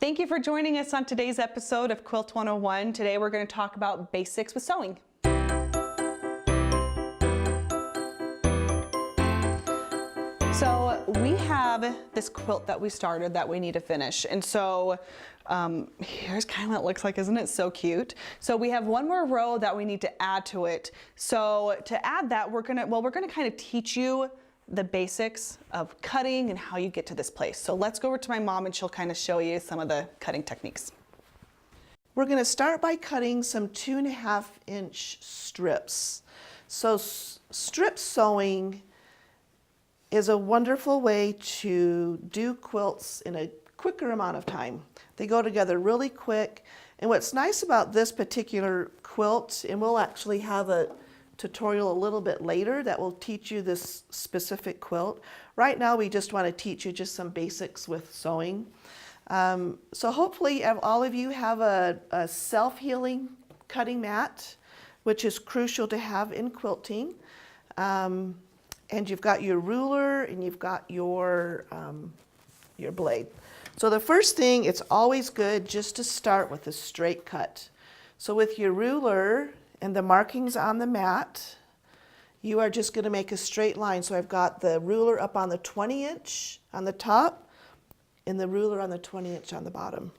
Thank you for joining us on today's episode of Quilt 101. Today we're going to talk about basics with sewing. So we have this quilt that we started that we need to finish. And so here's kind of what it looks like. Isn't it so cute? So we have one more row that we need to add to it. So to add that, we're gonna kind of teach you the basics of cutting and how you get to this place. So let's go over to my mom and she'll kind of show you some of the cutting techniques. We're going to start by cutting some 2.5-inch strips. So strip sewing is a wonderful way to do quilts in a quicker amount of time. They go together really quick. And what's nice about this particular quilt, and we'll actually have a tutorial a little bit later that will teach you this specific quilt. Right now we just want to teach you just some basics with sewing. So hopefully all of you have a self-healing cutting mat, which is crucial to have in quilting. And you've got your ruler and you've got your blade. So the first thing, it's always good just to start with a straight cut. So with your ruler and the markings on the mat, you are just going to make a straight line. So I've got the ruler up on the 20-inch on the top and the ruler on the 20-inch on the bottom.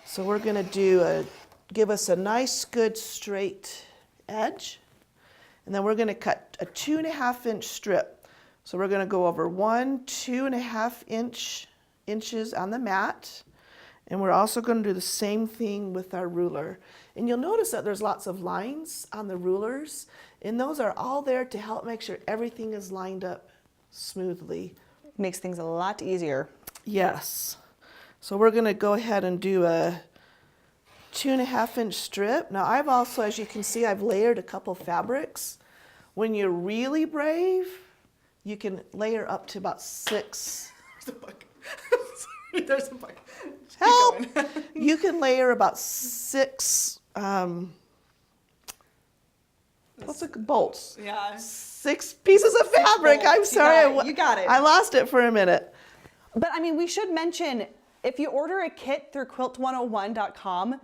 So we're going to give us a nice good straight edge. And then we're going to cut a 2.5-inch strip. So we're going to go over 2.5 inches on the mat. And we're also going to do the same thing with our ruler. And you'll notice that there's lots of lines on the rulers. And those are all there to help make sure everything is lined up smoothly. Makes things a lot easier. Yes. So we're going to go ahead and do a 2.5-inch strip. Now I've also, as you can see, I've layered a couple fabrics. When you're really brave, you can layer up to about 6. There's a bug. There's a bug. Help! You can layer about 6 what's it, bolts. Yeah. 6 pieces of fabric. I'm sorry. You got it. I lost it for a minute. But I mean, we should mention, if you order a kit through quilt101.com,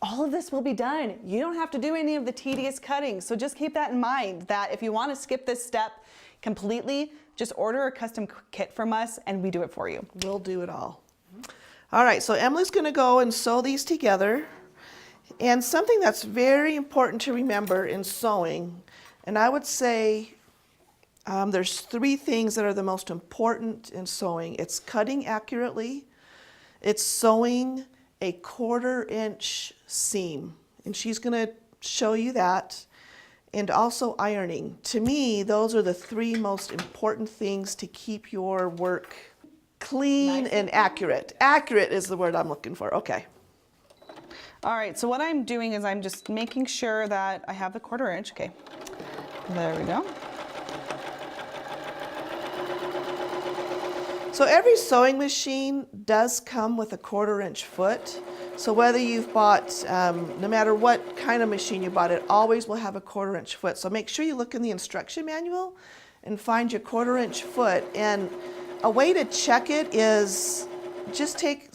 all of this will be done. You don't have to do any of the tedious cutting. So just keep that in mind, that if you want to skip this step completely, just order a custom kit from us and we do it for you. We'll do it all. All right, so Emily's going to go and sew these together. And something that's very important to remember in sewing, and I would say there's 3 things that are the most important in sewing. It's cutting accurately, it's sewing a 1/4-inch seam, and she's going to show you that, and also ironing. To me, those are the 3 most important things to keep your work clean and accurate. Accurate is the word I'm looking for. Okay. All right, so what I'm doing is I'm just making sure that I have the 1/4-inch. Okay, there we go. So every sewing machine does come with a 1/4-inch foot. So whether you've bought, no matter what kind of machine you bought, it always will have a 1/4-inch foot. So make sure you look in the instruction manual and find your 1/4-inch foot. And a way to check it is just take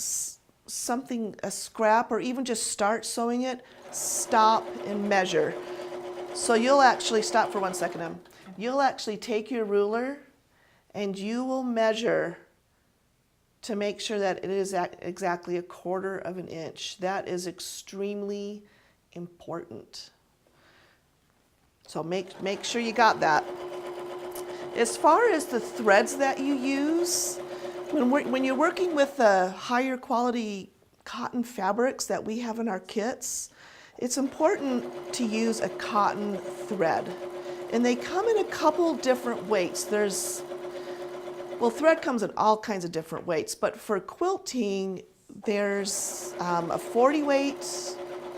something, a scrap, or even just start sewing it, stop and measure. So you'll actually, stop for 1 second, Em. You'll actually take your ruler and you will measure to make sure that it is exactly a 1/4 inch. That is extremely important. So make sure you got that. As far as the threads that you use, when you're working with the higher quality cotton fabrics that we have in our kits, it's important to use a cotton thread. And they come in a couple different weights. Well, thread comes in all kinds of different weights, but for quilting, there's a 40 weight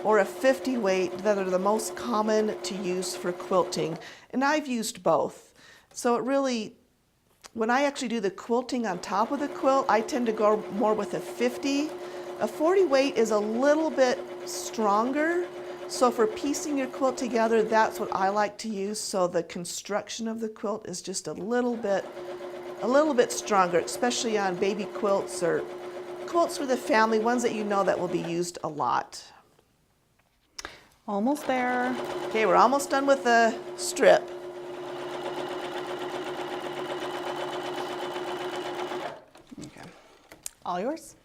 or a 50 weight that are the most common to use for quilting. And I've used both. So it really, when I actually do the quilting on top of the quilt, I tend to go more with a 50. A 40 weight is a little bit stronger. So for piecing your quilt together, that's what I like to use. So the construction of the quilt is just a little bit stronger, especially on baby quilts or quilts for the family, ones that you know that will be used a lot. Almost there. Okay, we're almost done with the strip. Okay. All yours.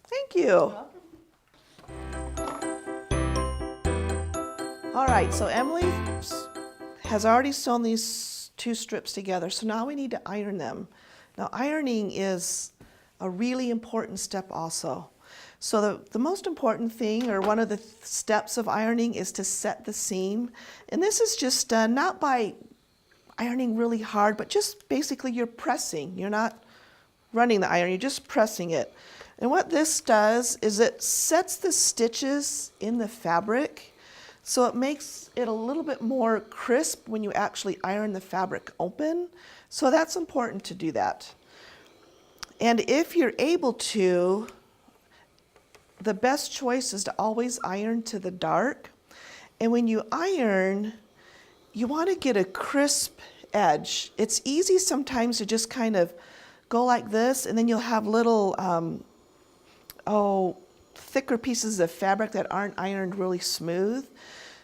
Thank you. All right, so Emily has already sewn these 2 strips together, so now we need to iron them. Now ironing is a really important step also. So the most important thing, or one of the steps of ironing, is to set the seam. And this is just done not by ironing really hard, but just basically you're pressing. You're not running the iron, you're just pressing it. And what this does is it sets the stitches in the fabric, so it makes it a little bit more crisp when you actually iron the fabric open. So that's important to do that. And if you're able to, the best choice is to always iron to the dark. And when you iron, you want to get a crisp edge. It's easy sometimes to just kind of go like this, and then you'll have little, thicker pieces of fabric that aren't ironed really smooth.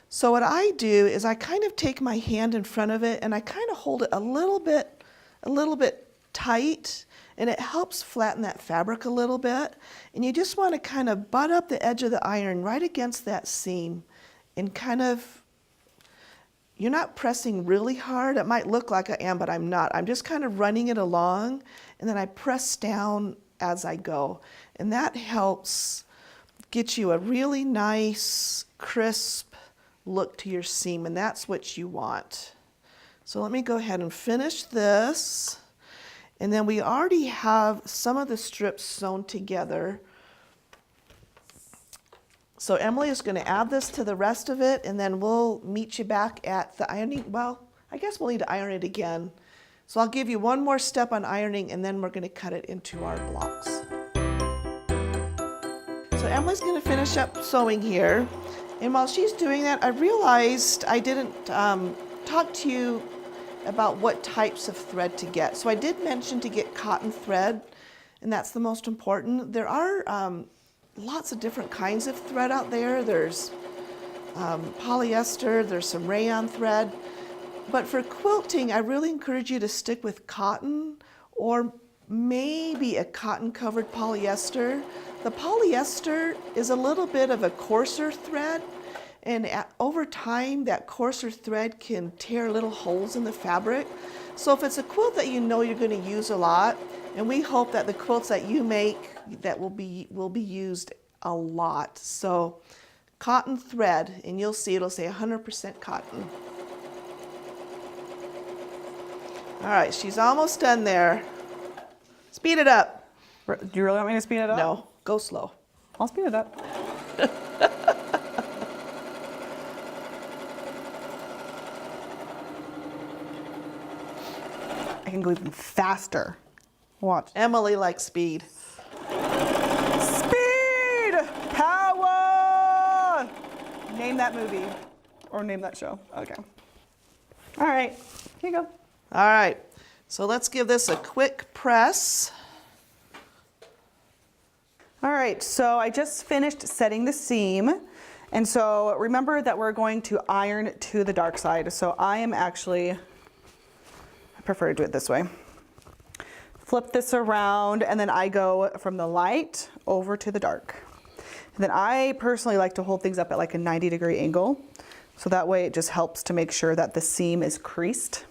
So what I do is I kind of take my hand in front of it and I kind of hold it a little bit tight, and it helps flatten that fabric a little bit. And you just want to kind of butt up the edge of the iron right against that seam, and kind of, you're not pressing really hard. It might look like I am, but I'm not. I'm just kind of running it along, and then I press down as I go. And that helps get you a really nice, crisp look to your seam, and that's what you want. So let me go ahead and finish this. And then we already have some of the strips sewn together. So Emily is going to add this to the rest of it, and then we'll meet you back at the ironing. Well, I guess we'll need to iron it again. So I'll give you one more step on ironing, and then we're going to cut it into our blocks. So Emily's going to finish up sewing here. And while she's doing that, I realized I didn't talk to you about what types of thread to get. So I did mention to get cotton thread, and that's the most important. There are lots of different kinds of thread out there. There's polyester, there's some rayon thread. But for quilting, I really encourage you to stick with cotton, or maybe a cotton-covered polyester. The polyester is a little bit of a coarser thread, and over time, that coarser thread can tear little holes in the fabric. So if it's a quilt that you know you're going to use a lot, and we hope that the quilts that you make that will be used a lot. So cotton thread, and you'll see it'll say 100% cotton. All right, she's almost done there. Speed it up. Do you really want me to speed it up? No, go slow. I'll speed it up. I can go even faster. Watch. Emily likes speed. Speed! Power! Name that movie. Or name that show. Okay. All right. Here you go. All right. So let's give this a quick press. All right. So I just finished setting the seam. And so remember that we're going to iron to the dark side. So I prefer to do it this way. Flip this around, and then I go from the light over to the dark. And then I personally like to hold things up at like a 90-degree angle. So that way it just helps to make sure that the seam is creased.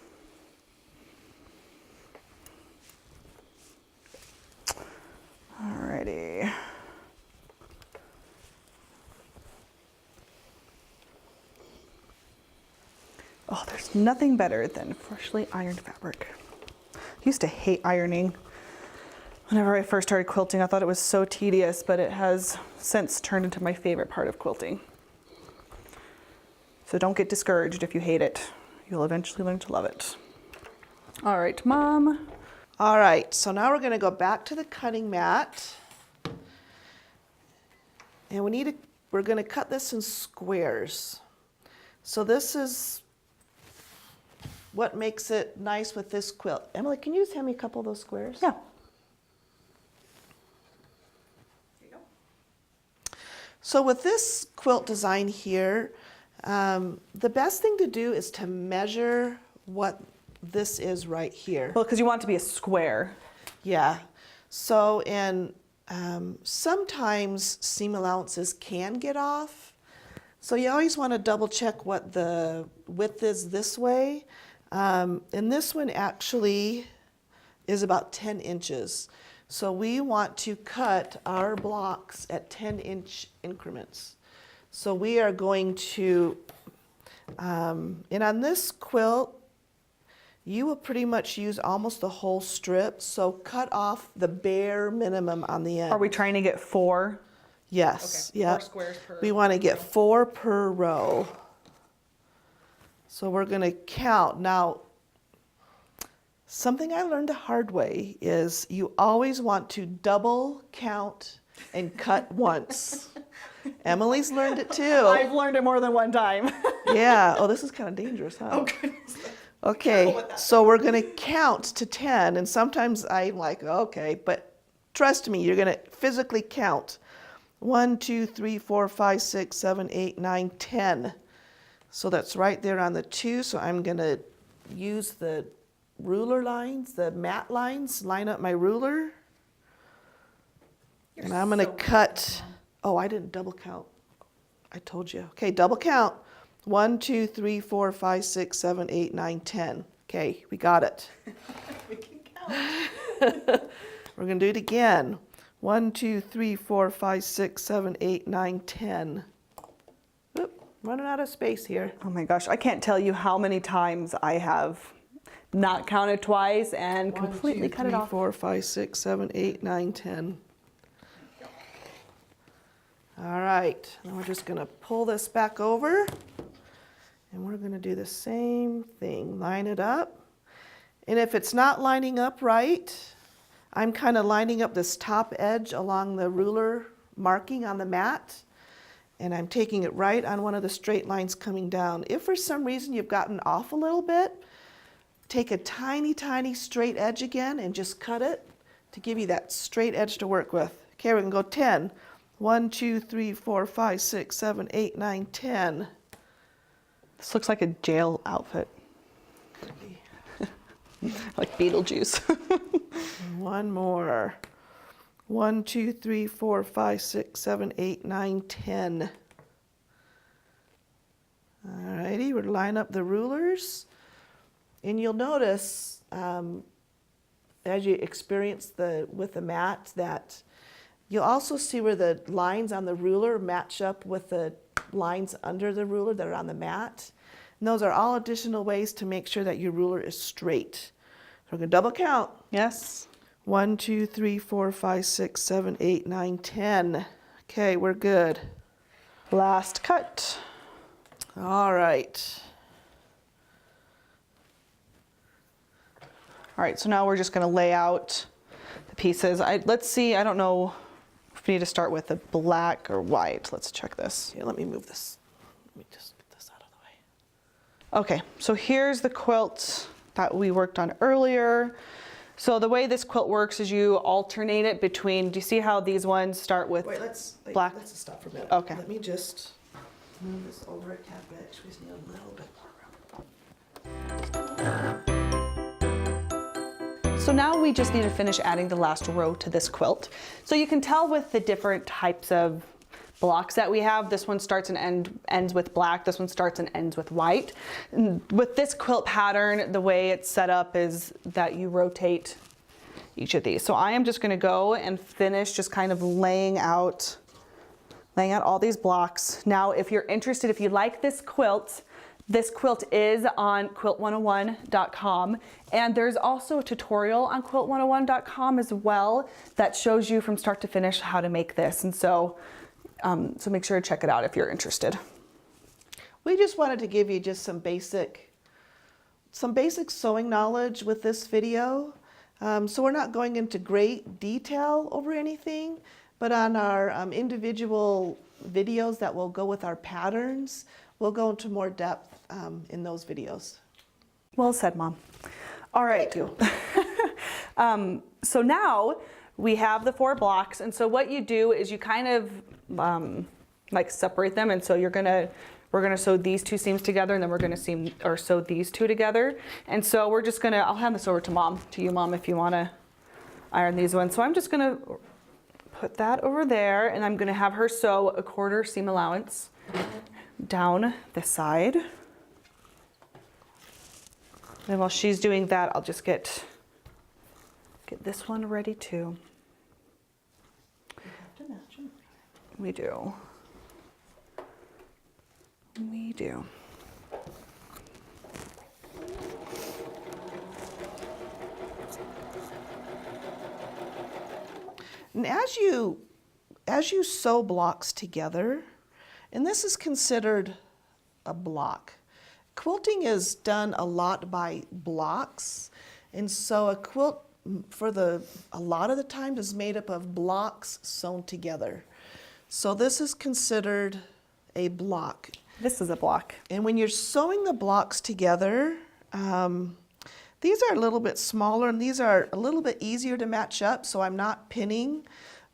Alrighty. Oh, there's nothing better than freshly ironed fabric. I used to hate ironing. Whenever I first started quilting, I thought it was so tedious, but it has since turned into my favorite part of quilting. So don't get discouraged if you hate it. You'll eventually learn to love it. All right, Mom. All right, so now we're going to go back to the cutting mat. And we're going to cut this in squares. So this is what makes it nice with this quilt. Emily, can you just hand me a couple of those squares? Yeah. So with this quilt design here, the best thing to do is to measure what this is right here. Well, because you want it to be a square. Yeah. So, and sometimes seam allowances can get off. So you always want to double check what the width is this way. And this one actually is about 10 inches. So we want to cut our blocks at 10-inch increments. So we are going to, and on this quilt, you will pretty much use almost the whole strip. So cut off the bare minimum on the end. Are we trying to get 4? Yes, Okay, yeah. 4 squares per We want to get row. 4 per row. So we're going to count. Now, something I learned the hard way is you always want to double count and cut once. Emily's learned it too. I've learned it more than one time. Yeah. Oh, this is kind of dangerous, huh? Oh, goodness. Okay, so we're going to count to 10, and sometimes I'm like, okay, but trust me, you're going to physically count. 1, 2, 3, 4, 5, 6, 7, 8, 9, 10. So that's right there on the 2, so I'm going to use the ruler lines, the mat lines, line up my ruler. And I'm going to cut, oh, I didn't double count. I told you. Okay, double count. 1, 2, 3, 4, 5, 6, 7, 8, 9, 10. Okay, we got it. We can count. We're going to do it again. 1, 2, 3, 4, 5, 6, 7, 8, 9, 10. Oop, running out of space here. Oh my gosh, I can't tell you how many times I have not counted twice and completely cut it off. 4, 5, 6, 7, 8, 9, 10. All right, now we're just going to pull this back over. And we're going to do the same thing. Line it up. And if it's not lining up right, I'm kind of lining up this top edge along the ruler marking on the mat. And I'm taking it right on one of the straight lines coming down. If for some reason you've gotten off a little bit, take a tiny, tiny straight edge again and just cut it to give you that straight edge to work with. Okay, we're going to go 10. 1, 2, 3, 4, 5, 6, 7, 8, 9, 10. This looks like a jail outfit. Like Beetlejuice. One more. 1, 2, 3, 4, 5, 6, 7, 8, 9, 10. Alrighty, we're line up the rulers. And you'll notice as you experience with the mat that you'll also see where the lines on the ruler match up with the lines under the ruler that are on the mat. And those are all additional ways to make sure that your ruler is straight. So we're going to double count. Yes. 1, 2, 3, 4, 5, 6, 7, 8, 9, 10. Okay, we're good. Last cut. All right. All right, so now we're just going to lay out the pieces. Let's see, I don't know if we need to start with the black or white. Let's check this. Here, let me move this. Let me just get this out of the way. Okay, so here's the quilt that we worked on earlier. So the way this quilt works is you alternate it between, do you see how these ones start with black? Let's stop for a minute. Okay. Let me just move this over a tad bit. We just need a little bit more room. So now we just need to finish adding the last row to this quilt. So you can tell with the different types of blocks that we have, this one starts and ends with black, this one starts and ends with white. And with this quilt pattern, the way it's set up is that you rotate each of these. So I am just gonna go and finish just kind of laying out all these blocks. Now, if you're interested, if you like this quilt is on quilt101.com, and there's also a tutorial on quilt101.com as well that shows you from start to finish how to make this. And so make sure to check it out if you're interested. We just wanted to give you just some basic sewing knowledge with this video. So we're not going into great detail over anything, but on our individual videos that will go with our patterns, we'll go into more depth in those videos. Well said, Mom. All right. Thank you. So now we have the 4 blocks, and so what you do is you kind of like separate them. And so we're gonna sew these two seams together, and then we're gonna sew these two together. And so we're just gonna, I'll hand this over to you mom, if you wanna iron these ones. So I'm just gonna put that over there, and I'm gonna have her sew a 1/4 seam allowance down the side. And while she's doing that, I'll just get this one ready too. We do. We do. And as you sew blocks together, and this is considered a block. Quilting is done a lot by blocks, and so a quilt a lot of the time is made up of blocks sewn together. So this is considered a block. This is a block. And when you're sewing the blocks together, these are a little bit smaller and these are a little bit easier to match up, so I'm not pinning,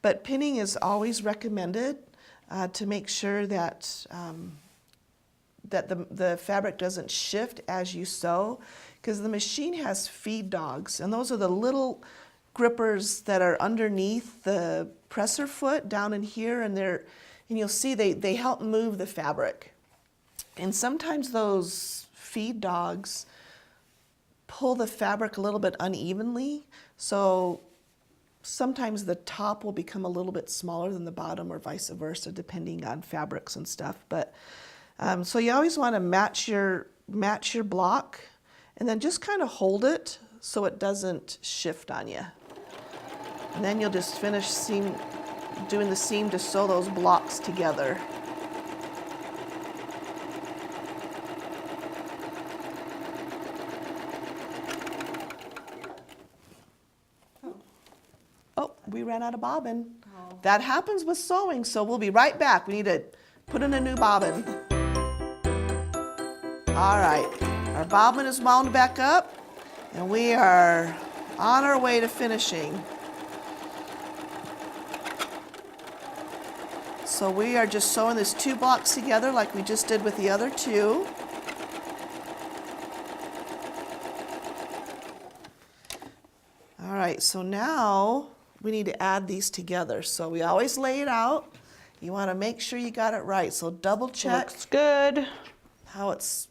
but pinning is always recommended to make sure that the fabric doesn't shift as you sew, because the machine has feed dogs, and those are the little grippers that are underneath the presser foot down in here, and you'll see they help move the fabric. And sometimes those feed dogs pull the fabric a little bit unevenly, so sometimes the top will become a little bit smaller than the bottom, or vice versa, depending on fabrics and stuff. But so you always want to match your block, and then just kind of hold it so it doesn't shift on you. And then you'll just finish doing the seam to sew those blocks together. Oh, we ran out of bobbin. Oh. That happens with sewing, so we'll be right back. We need to put in a new bobbin. All right, our bobbin is wound back up, and we are on our way to finishing. So we are just sewing these 2 blocks together like we just did with the other 2. All right, so now we need to add these together. So we always lay it out. You want to make sure you got it right. So double check. Looks good. How it's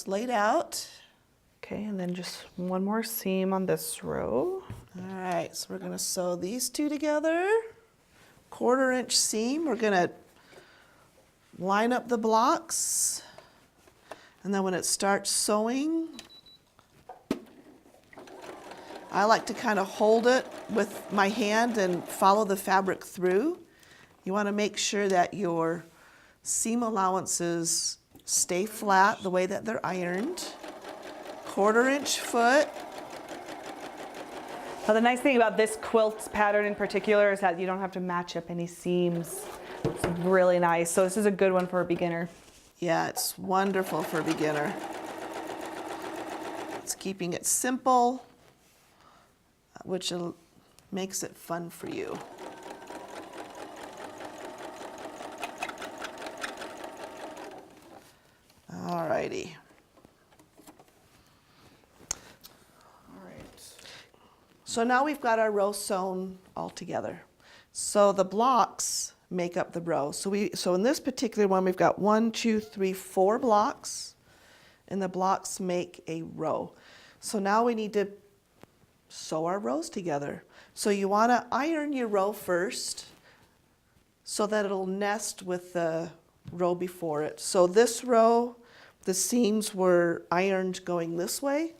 laid out. Okay, and then just one more seam on this row. All right, so we're going to sew these 2 together. 1/4 inch seam. We're going to line up the blocks, and then when it starts sewing, I like to kind of hold it with my hand and follow the fabric through. You want to make sure that your seam allowances stay flat the way that they're ironed. 1/4 inch foot. Now the nice thing about this quilt pattern in particular is that you don't have to match up any seams. It's really nice. So this is a good one for a beginner. Yeah, it's wonderful for a beginner. It's keeping it simple, which makes it fun for you. All righty. So now we've got our row sewn all together. So the blocks make up the row. So in this particular one, we've got 1, 2, 3, 4 blocks, and the blocks make a row. So now we need to sew our rows together. So you want to iron your row first so that it'll nest with the row before it. So this row, the seams were ironed going this way.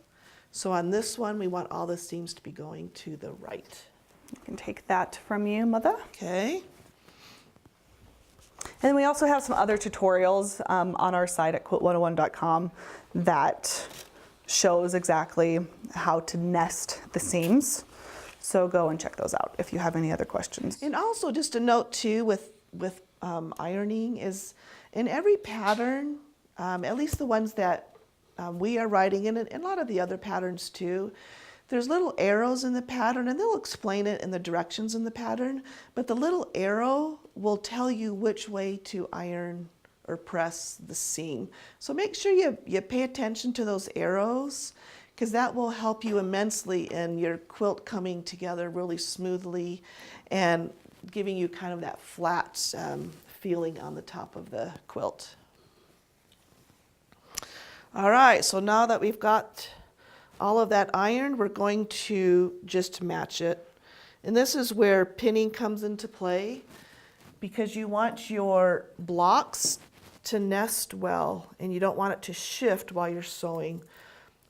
So on this one, we want all the seams to be going to the right. I can take that from you, Mother. Okay. And then we also have some other tutorials on our site at quilt101.com that shows exactly how to nest the seams. So go and check those out if you have any other questions. And also just a note too with ironing is in every pattern, at least the ones that we are writing in, and a lot of the other patterns too, there's little arrows in the pattern, and they'll explain it in the directions in the pattern, but the little arrow will tell you which way to iron or press the seam. So make sure you pay attention to those arrows, because that will help you immensely in your quilt coming together really smoothly and giving you kind of that flat feeling on the top of the quilt. All right, so now that we've got all of that ironed, we're going to just match it. And this is where pinning comes into play, because you want your blocks to nest well and you don't want it to shift while you're sewing.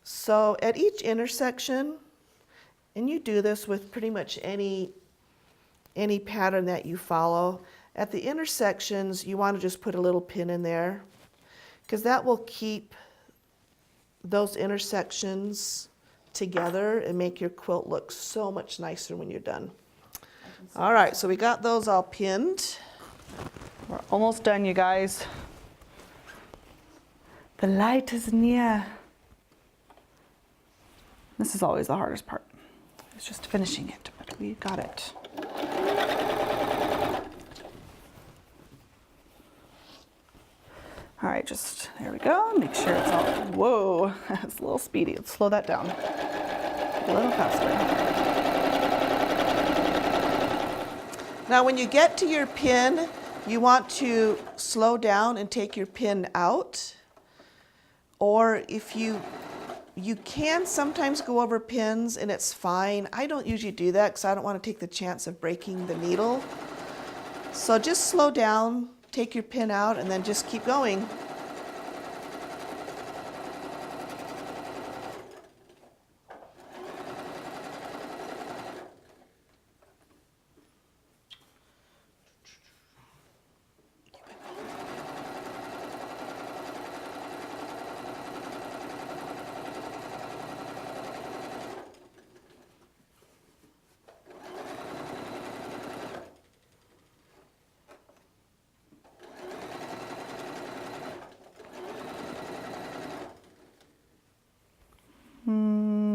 So at each intersection, and you do this with pretty much any pattern that you follow, at the intersections you want to just put a little pin in there, because that will keep those intersections together and make your quilt look so much nicer when you're done. All right, so we got those all pinned. We're almost done, you guys. The light is near. This is always the hardest part. It's just finishing it, but we got it. All right, just, there we go. Make sure it's all, whoa, it's a little speedy. Let's slow that down. A little faster. Now when you get to your pin, you want to slow down and take your pin out. Or if you can sometimes go over pins and it's fine. I don't usually do that because I don't want to take the chance of breaking the needle. So just slow down, take your pin out, and then just keep going.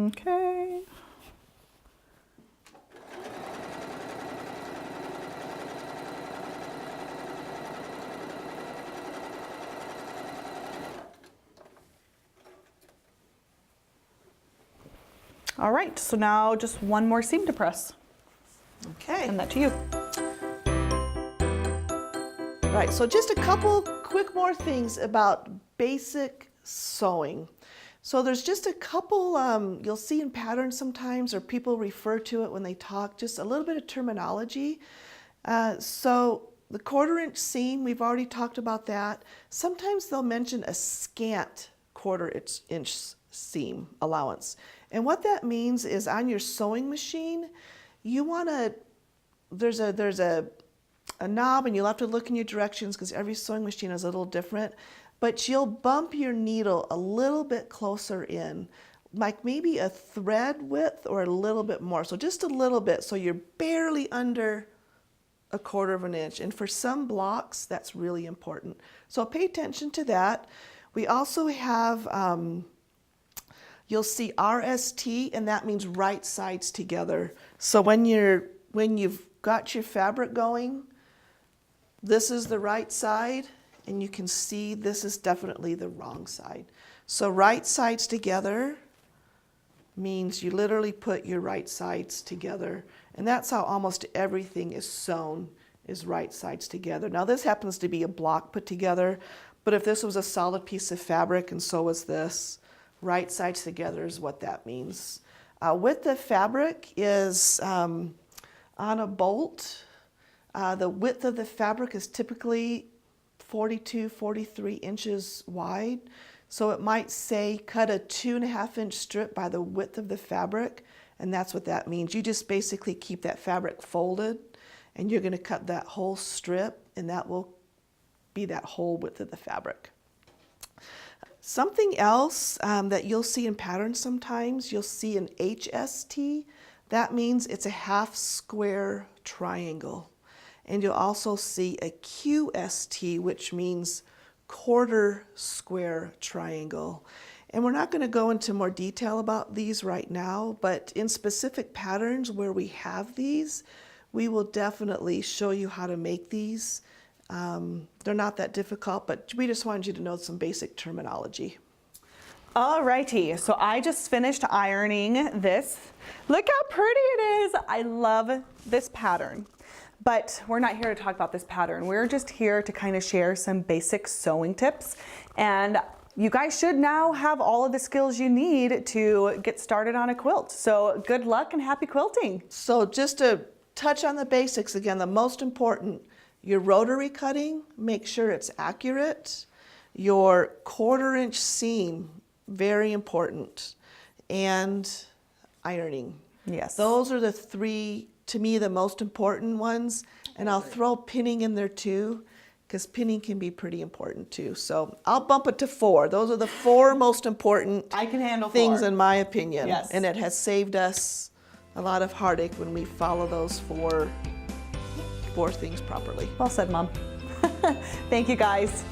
Okay. All right, so now just one more seam to press. Okay. And that to you. Right, so just a couple quick more things about basic sewing. So there's just a couple, you'll see in patterns sometimes, or people refer to it when they talk, just a little bit of terminology. So the 1/4" seam, we've already talked about that. Sometimes they'll mention a scant 1/4" seam allowance. And what that means is on your sewing machine, you want to, there's a knob, and you'll have to look in your directions because every sewing machine is a little different, but you'll bump your needle a little bit closer in, like maybe a thread width or a little bit more. So just a little bit, so you're barely under a 1/4 inch. And for some blocks, that's really important. So pay attention to that. We also have, you'll see RST, and that means right sides together. So when you've got your fabric going, this is the right side, and you can see this is definitely the wrong side. So right sides together means you literally put your right sides together. And that's how almost everything is sewn, is right sides together. Now this happens to be a block put together, but if this was a solid piece of fabric and so was this, right sides together is what that means. Width of fabric is on a bolt. The width of the fabric is typically 42, 43 inches wide. So it might say cut a 2.5 inch strip by the width of the fabric, and that's what that means. You just basically keep that fabric folded, and you're going to cut that whole strip, and that will be that whole width of the fabric. Something else that you'll see in patterns sometimes, you'll see an HST. That means it's a 1/2 square triangle. And you'll also see a QST, which means 1/4 square triangle. And we're not going to go into more detail about these right now, but in specific patterns where we have these, we will definitely show you how to make these. They're not that difficult, but we just wanted you to know some basic terminology. Alrighty, so I just finished ironing this. Look how pretty it is. I love this pattern, but we're not here to talk about this pattern. We're just here to kind of share some basic sewing tips, and you guys should now have all of the skills you need to get started on a quilt. So good luck and happy quilting. So just to touch on the basics again, the most important, your rotary cutting, make sure it's accurate. Your 1/4 inch seam, very important, and ironing. Yes. Those are the 3, to me, the most important ones. And I'll throw pinning in there too, because pinning can be pretty important too. So I'll bump it to 4. Those are the 4 most important I can handle things 4. in my opinion. Yes. And it has saved us a lot of heartache when we follow those 4 things properly. Well said, Mom. Thank you guys.